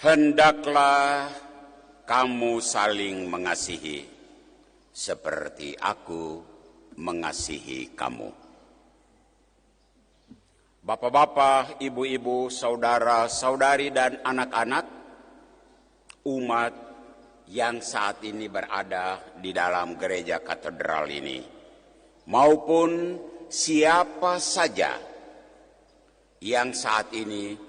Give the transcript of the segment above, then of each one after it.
Hendaklah kamu saling mengasihi, seperti aku mengasihi kamu. Bapak-bapak, ibu-ibu, saudara-saudari, dan anak-anak, umat yang saat ini berada di dalam gereja katedral ini, maupun siapa saja yang saat ini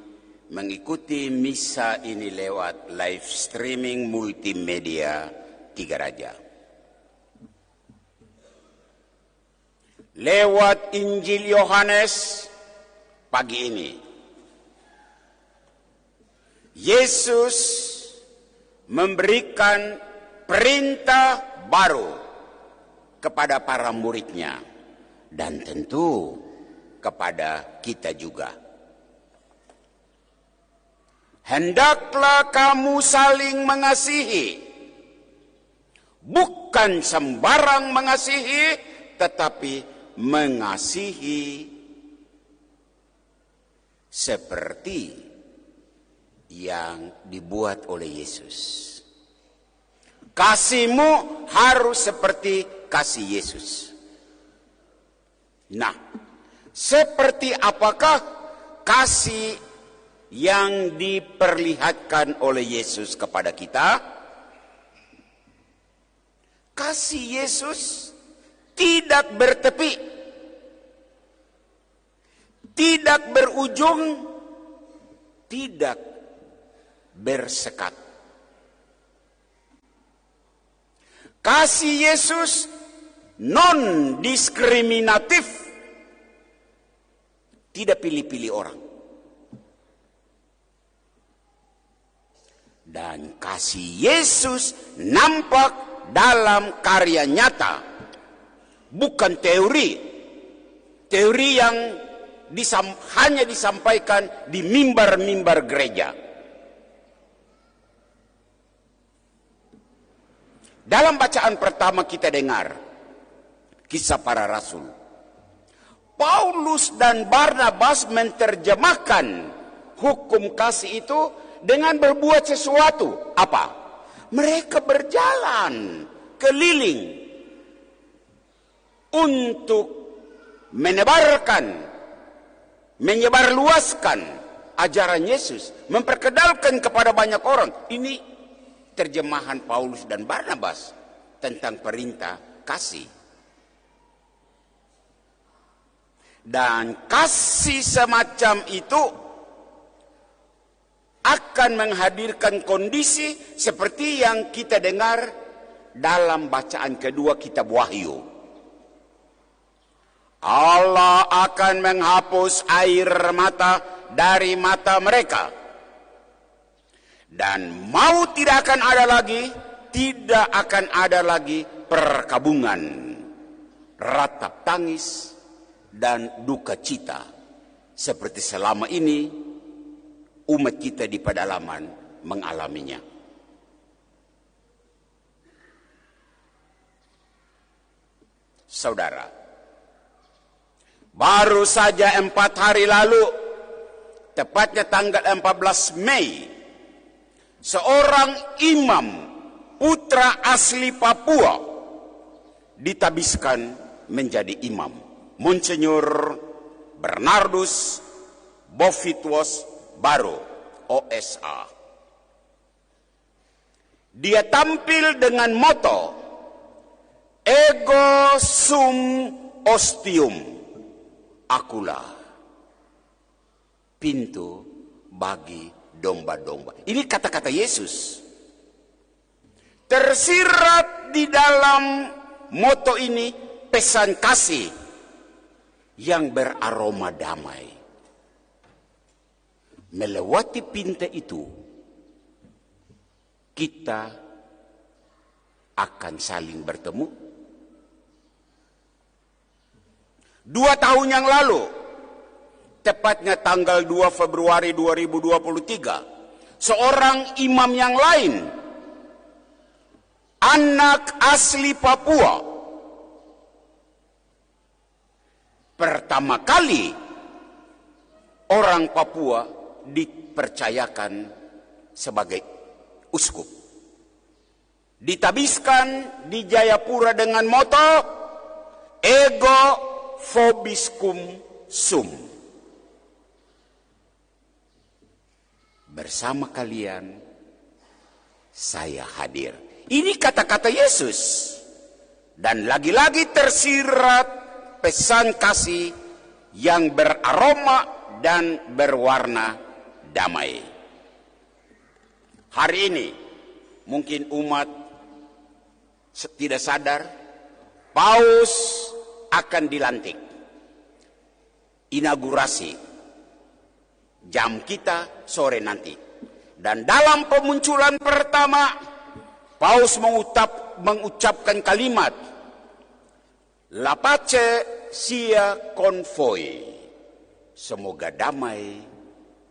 mengikuti misa ini lewat live streaming multimedia Tiga Raja. Lewat Injil Yohanes pagi ini, Yesus memberikan perintah baru kepada para muridnya dan tentu kepada kita juga. Hendaklah kamu saling mengasihi, bukan sembarang mengasihi, tetapi mengasihi seperti yang dibuat oleh Yesus. Kasihmu harus seperti kasih Yesus. Nah, seperti apakah kasih yang diperlihatkan oleh Yesus kepada kita? Kasih Yesus tidak bertepi, tidak berujung, tidak bersekat. Kasih Yesus non-diskriminatif, tidak pilih-pilih orang. Dan kasih Yesus nampak dalam karya nyata, bukan teori. Teori yang hanya disampaikan di mimbar-mimbar gereja. Dalam bacaan pertama kita dengar Kisah Para Rasul. Paulus dan Barnabas menerjemahkan hukum kasih itu dengan berbuat sesuatu. Apa? Mereka berjalan keliling untuk menyebarluaskan ajaran Yesus, memperkenalkan kepada banyak orang. Ini terjemahan Paulus dan Barnabas tentang perintah kasih. Dan kasih semacam itu akan menghadirkan kondisi seperti yang kita dengar dalam bacaan kedua kitab Wahyu. Allah akan menghapus air mata dari mata mereka, dan maut tidak akan ada lagi perkabungan, ratap tangis, dan duka cita seperti selama ini umat kita di pedalaman mengalaminya. Saudara, baru saja 4 hari lalu, tepatnya tanggal 14 Mei, seorang imam putra asli Papua ditabiskan menjadi imam, Monsinyur Bernardus Bovitwas Baro, OSA. Dia tampil dengan moto Ego sum ostium, akulah pintu bagi domba-domba. Ini kata-kata Yesus. Tersirat di dalam moto ini pesan kasih yang beraroma damai. Melewati pintu itu, kita akan saling bertemu. 2 tahun yang lalu, tepatnya tanggal 2 Februari 2023, seorang imam yang lain, anak asli Papua, pertama kali orang Papua dipercayakan sebagai uskup. Ditabiskan di Jayapura dengan moto Ego Vobiscum Sum. Bersama kalian saya hadir. Ini kata-kata Yesus. Dan lagi-lagi tersirat pesan kasih yang beraroma dan berwarna damai. Hari ini mungkin umat tidak sadar, Paus akan dilantik. Inaugurasi jam kita sore nanti. Dan dalam pemunculan pertama, Paus mengucapkan kalimat La pace sia con voi. Semoga damai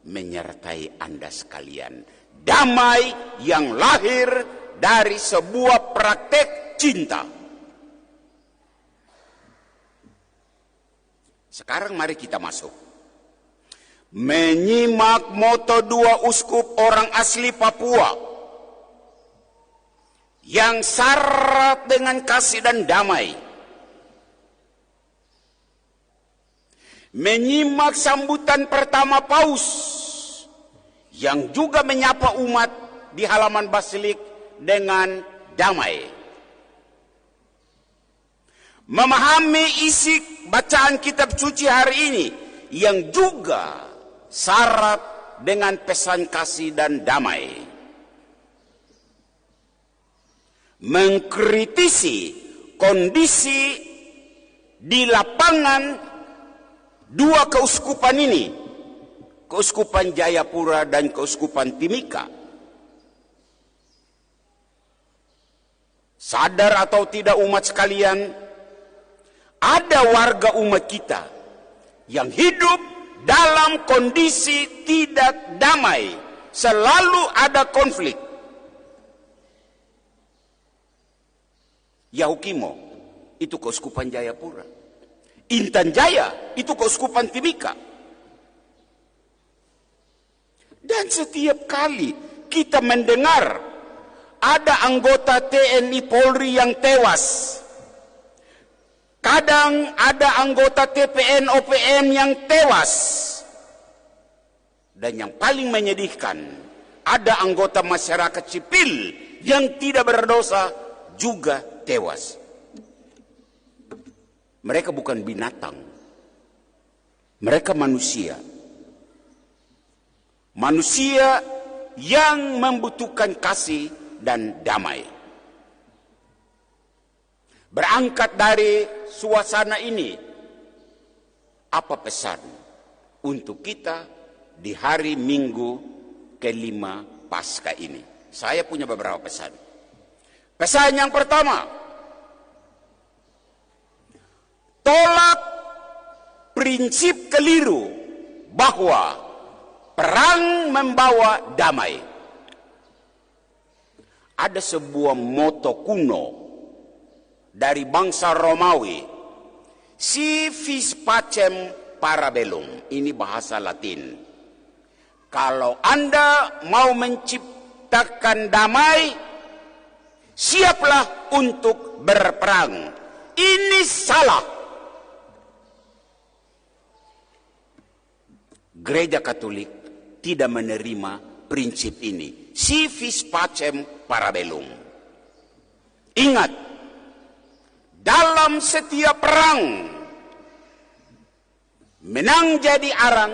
menyertai Anda sekalian. Damai yang lahir dari sebuah praktek cinta. Sekarang mari kita masuk. Menyimak moto dua uskup orang asli Papua yang syarat dengan kasih dan damai. Menyimak sambutan pertama Paus yang juga menyapa umat di halaman Basilik dengan damai. Memahami isi bacaan kitab suci hari ini yang juga syarat dengan pesan kasih dan damai. Mengkritisi kondisi di lapangan dua keuskupan ini, Keuskupan Jayapura dan Keuskupan Timika. Sadar atau tidak umat sekalian, ada warga umat kita yang hidup dalam kondisi tidak damai, selalu ada konflik. Yahukimo itu Keuskupan Jayapura. Intan Jaya itu Keuskupan Timika. Dan setiap kali kita mendengar ada anggota TNI Polri yang tewas, kadang ada anggota TPN OPM yang tewas, dan yang paling menyedihkan ada anggota masyarakat sipil yang tidak berdosa juga tewas. Mereka bukan binatang. Mereka manusia. Manusia yang membutuhkan kasih dan damai. Berangkat dari suasana ini, apa pesan untuk kita di hari Minggu kelima Paskah ini? Saya punya beberapa pesan. Pesan yang pertama, tolak prinsip keliru bahwa perang membawa damai. Ada sebuah moto kuno dari bangsa Romawi, si vis pacem parabellum. Ini bahasa Latin. Kalau Anda mau menciptakan damai, siaplah untuk berperang. Ini salah. Gereja Katolik tidak menerima prinsip ini. Si vis pacem parabellum. Ingat, dalam setiap perang, menang jadi arang,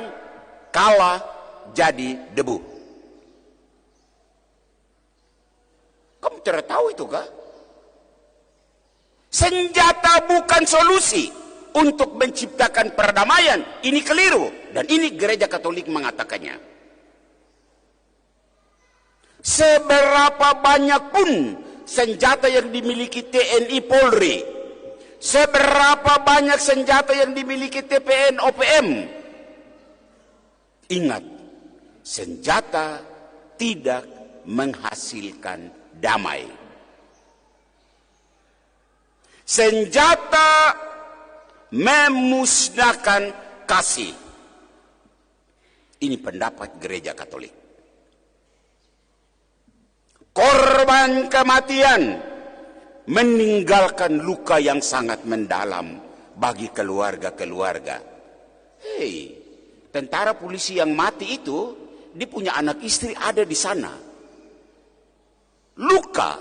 kalah jadi debu. Kamu tidak tahu itu kah? Senjata bukan solusi untuk menciptakan perdamaian. Ini keliru. Dan ini gereja Katolik mengatakannya. Seberapa banyak pun senjata yang dimiliki TNI Polri, seberapa banyak senjata yang dimiliki TPN OPM, ingat, senjata tidak menghasilkan damai. Senjata memusnahkan kasih. Ini pendapat gereja Katolik. korban kematian, meninggalkan luka yang sangat mendalam bagi keluarga-keluarga. Hei, tentara polisi yang mati itu, dia punya anak istri ada di sana. Luka.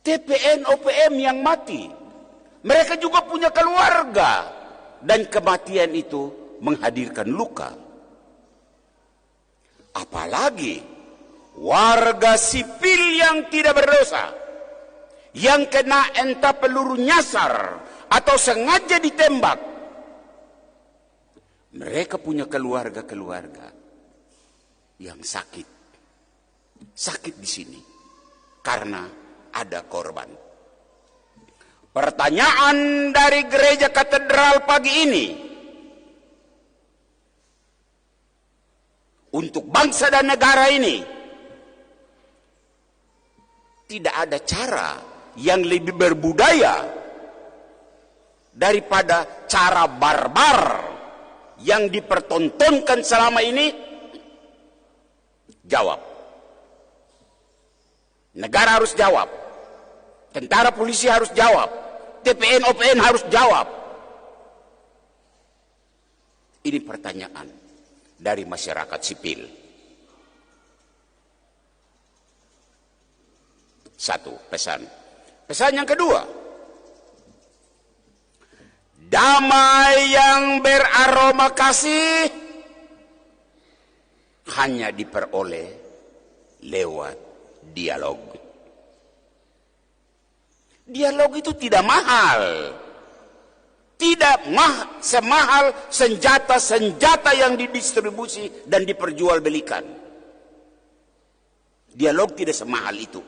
TPN OPM yang mati, mereka juga punya keluarga, dan kematian itu menghadirkan luka. Apalagi warga sipil yang tidak berdosa, yang kena entah peluru nyasar atau sengaja ditembak. Mereka punya keluarga-keluarga yang sakit di sini karena ada korban. Pertanyaan dari gereja katedral pagi ini untuk bangsa dan negara ini, tidak ada cara yang lebih berbudaya daripada cara barbar yang dipertontonkan selama ini. Jawab. Negara harus jawab. Tentara polisi harus jawab. TPN OPN harus jawab. Ini pertanyaan dari masyarakat sipil. Satu, pesan. Pesan yang kedua, damai yang beraroma kasih hanya diperoleh lewat dialog. Dialog itu tidak mahal. Tidak semahal senjata-senjata yang didistribusi dan diperjualbelikan. Dialog tidak semahal itu.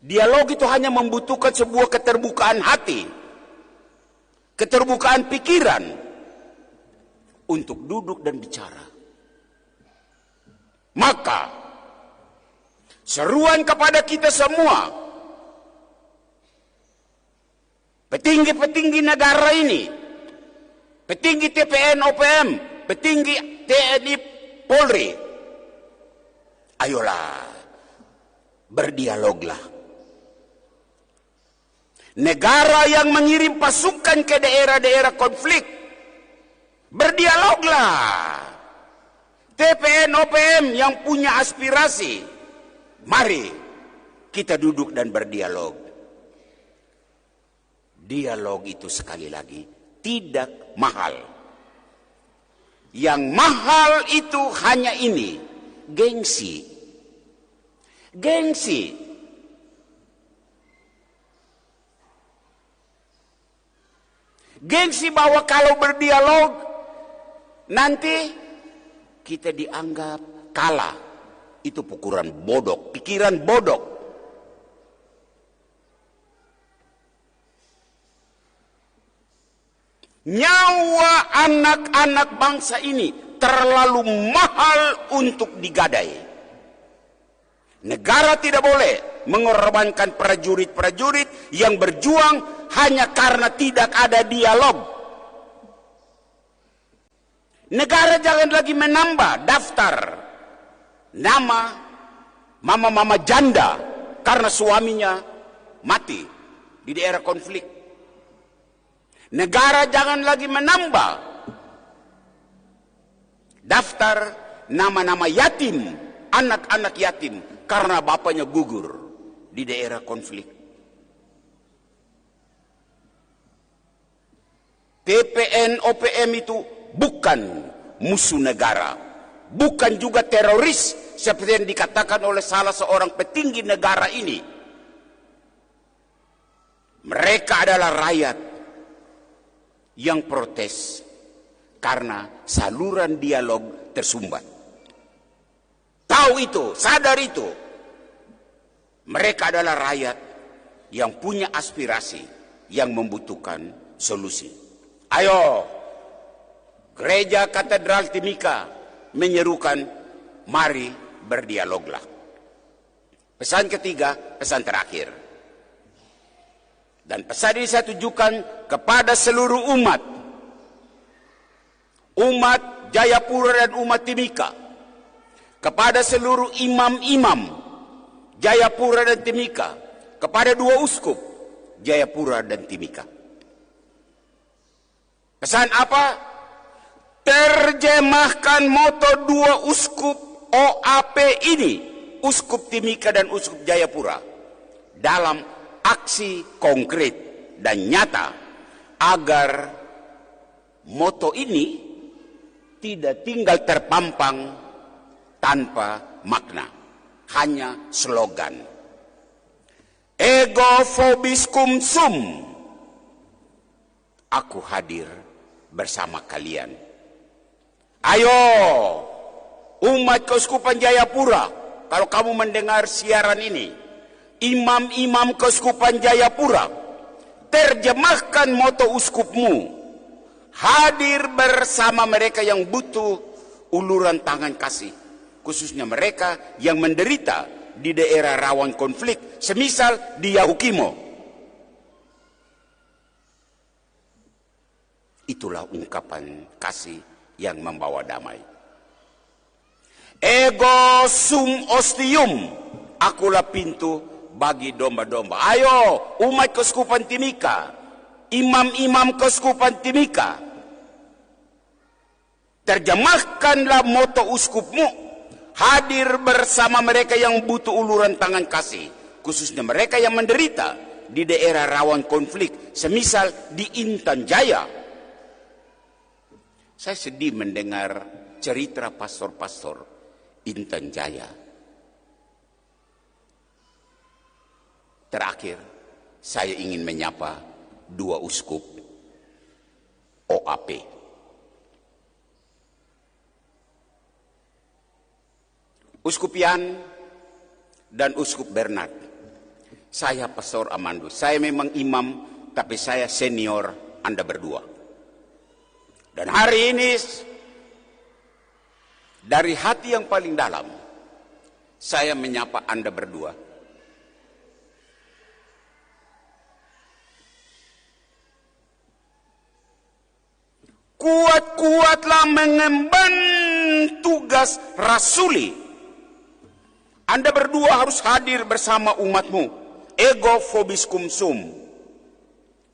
Dialog itu hanya membutuhkan sebuah keterbukaan hati, keterbukaan pikiran untuk duduk dan bicara. Maka seruan kepada kita semua, petinggi-petinggi negara ini, petinggi TPN OPM, petinggi TNI Polri, ayolah berdialoglah. Negara yang mengirim pasukan ke daerah-daerah konflik, berdialoglah. TPN OPM yang punya aspirasi, mari kita duduk dan berdialog. Dialog itu sekali lagi tidak mahal. Yang mahal itu hanya ini, gengsi. Gengsi. Gengsi bahwa kalau berdialog nanti kita dianggap kalah. Itu pikiran bodoh. Nyawa anak-anak bangsa ini terlalu mahal untuk digadai. Negara tidak boleh mengorbankan prajurit-prajurit yang berjuang hanya karena tidak ada dialog. Negara jangan lagi menambah daftar nama mama-mama janda karena suaminya mati di daerah konflik. Negara jangan lagi menambah daftar nama-nama yatim, anak-anak yatim karena bapaknya gugur di daerah konflik. TPN OPM itu bukan musuh negara, bukan juga teroris seperti yang dikatakan oleh salah seorang petinggi negara ini. Mereka adalah rakyat yang protes karena saluran dialog tersumbat. Tahu itu, sadar itu. Mereka adalah rakyat yang punya aspirasi, yang membutuhkan solusi. Ayo, Gereja Katedral Timika menyerukan, mari berdialoglah. Pesan ketiga, pesan terakhir. Dan pesan ini saya tujukan kepada seluruh umat. Umat Jayapura dan umat Timika, kepada seluruh imam-imam Jayapura dan Timika, kepada dua uskup Jayapura dan Timika. Pesan apa? Terjemahkan moto dua uskup OAP ini, uskup Timika dan uskup Jayapura, dalam aksi konkret dan nyata, agar moto ini tidak tinggal terpampang tanpa makna, hanya slogan. Ego vobis cum sum, aku hadir bersama kalian. Ayo umat Keuskupan Jayapura, kalau kamu mendengar siaran ini, imam-imam Keuskupan Jayapura, terjemahkan moto uskupmu, hadir bersama mereka yang butuh uluran tangan kasih, khususnya mereka yang menderita di daerah rawan konflik, semisal di Yahukimo. Itulah ungkapan kasih yang membawa damai. Ego sum ostium, akulah pintu bagi domba-domba. Ayo umat Keuskupan Timika, imam-imam Keuskupan Timika, terjemahkanlah moto uskupmu, hadir bersama mereka yang butuh uluran tangan kasih, khususnya mereka yang menderita di daerah rawan konflik, semisal di Intan Jaya. Saya sedih mendengar cerita pastor-pastor Intan Jaya. Terakhir, saya ingin menyapa dua uskup OAP. Uskup Yan dan Uskup Bernard. Saya Pastor Amandu. Saya memang imam, tapi saya senior Anda berdua. Dan hari ini, dari hati yang paling dalam, saya menyapa Anda berdua. Kuat-kuatlah mengemban tugas rasuli. Anda berdua harus hadir bersama umatmu. Ego vobis cum sum,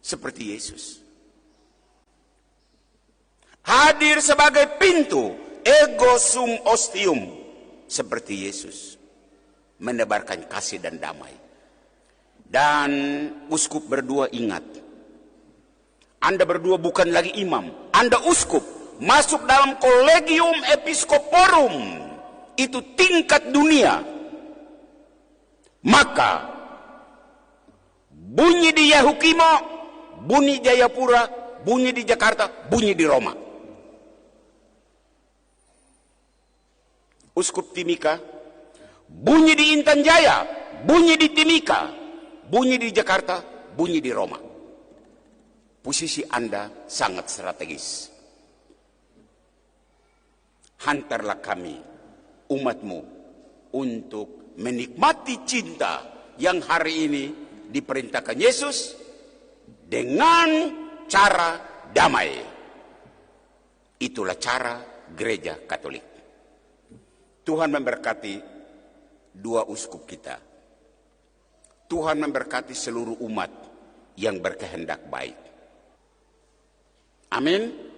seperti Yesus. Hadir sebagai pintu, ego sum ostium, seperti Yesus, menebarkan kasih dan damai. Dan uskup berdua ingat, Anda berdua bukan lagi imam, Anda uskup, masuk dalam Collegium Episcoporum, itu tingkat dunia. Maka bunyi di Yahukimo, bunyi Jayapura, bunyi di Jakarta, bunyi di Roma. Uskup Timika, bunyi di Intan Jaya, bunyi di Timika, bunyi di Jakarta, bunyi di Roma. Posisi Anda sangat strategis. Hantarlah kami, umatmu, untuk menikmati cinta yang hari ini diperintahkan Yesus dengan cara damai. Itulah cara gereja Katolik. Tuhan memberkati dua uskup kita. Tuhan memberkati seluruh umat yang berkehendak baik. Amin.